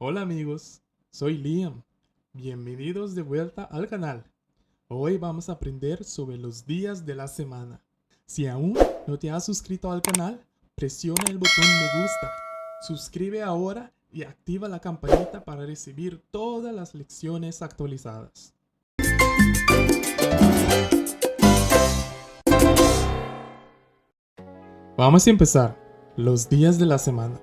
Hola amigos, soy Liam. Bienvenidos de vuelta al canal. Hoy vamos a aprender sobre los días de la semana. Si aún no te has suscrito al canal, presiona el botón me gusta, suscribe ahora y activa la campanita para recibir todas las lecciones actualizadas. Vamos a empezar. Los días de la semana.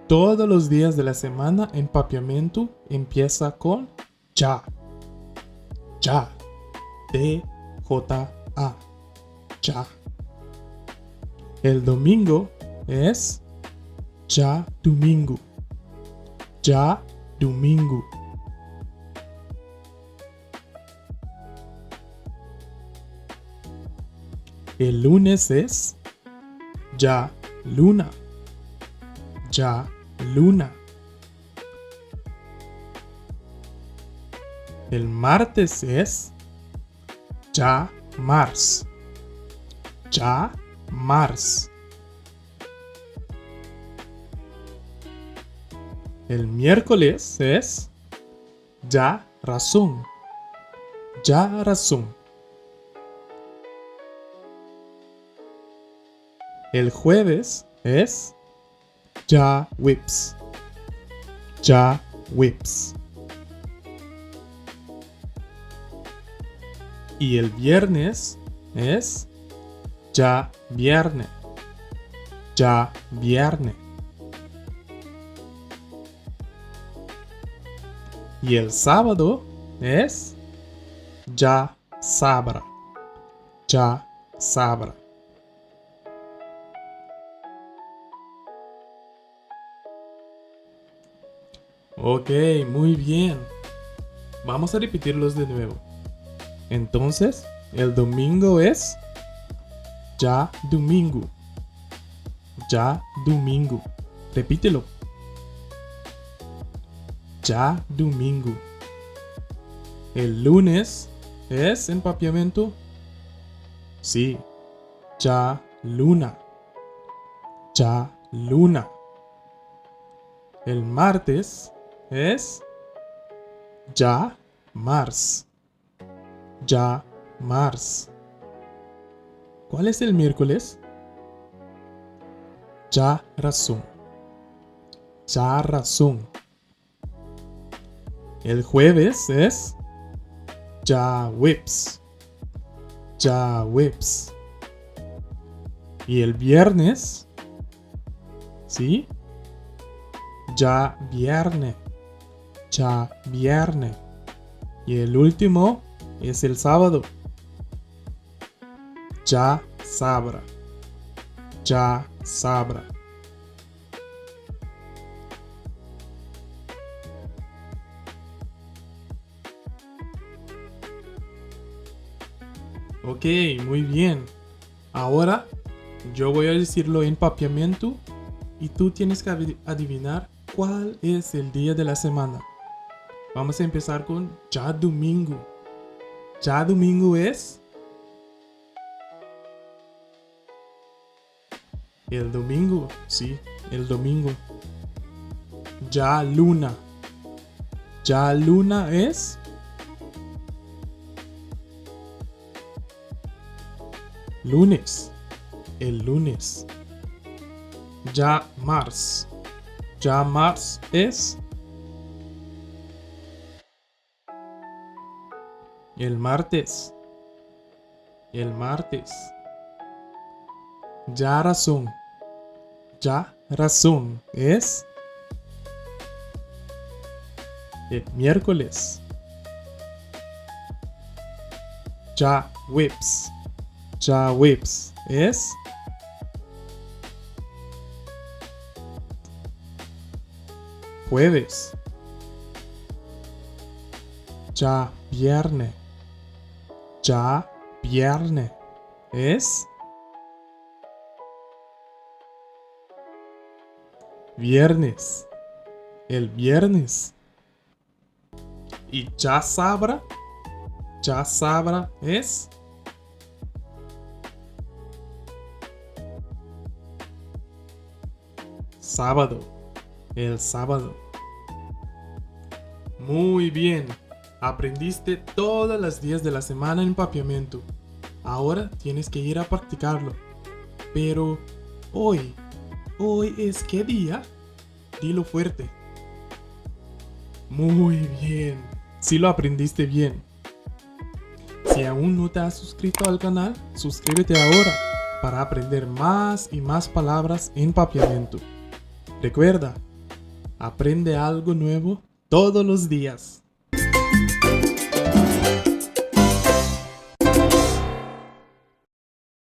Todos los días de la semana en papiamento empieza con ya. Ya. D-J-A. Ya. El domingo es ya domingo. Ya domingo. El lunes es ya luna. Ya luna. El martes es ya mars. Ya mars. El miércoles es ya razón. Ya razón. El jueves es ya whips. Ya whips. Y el viernes es ya vierne. Ya vierne. Y el sábado es ya sabra. Ya sabra. Ok, muy bien. Vamos a repetirlos de nuevo. Entonces, el domingo es ya domingo. Ya domingo. Repítelo. Ya domingo. El lunes es empapiamento. Sí. Ya luna. Ya luna. El martes es ya mars. Ya mars. ¿Cuál es el miércoles? Ya razón. Ya razón. El jueves es ya whips. Ya whips. Y el viernes, ¿sí? Ya vierne. Ya vierne. Y el último es el sábado. Ya sabra. Ya sabra. Ok, muy bien. Ahora yo voy a decirlo en papiamento y tú tienes que adivinar cuál es el día de la semana. Vamos a empezar con ya domingo. Ya domingo es el domingo, sí, el domingo. Ya luna. Ya luna es lunes. El lunes. Ya mars. Ya mars es el martes. El martes. Ya razón. Ya razón es el miércoles. Ya whips. Ya whips es jueves. Ya vierne. Ya vierne es viernes. El viernes. Y ya sabra es Sábado. El sábado. Muy bien. Aprendiste todos los días de la semana en papiamento. Ahora tienes que ir a practicarlo. Pero hoy es ¿qué día? Dilo fuerte. Muy bien. Sí lo aprendiste bien. Si aún no te has suscrito al canal, suscríbete ahora para aprender más y más palabras en papiamento. Recuerda, aprende algo nuevo todos los días.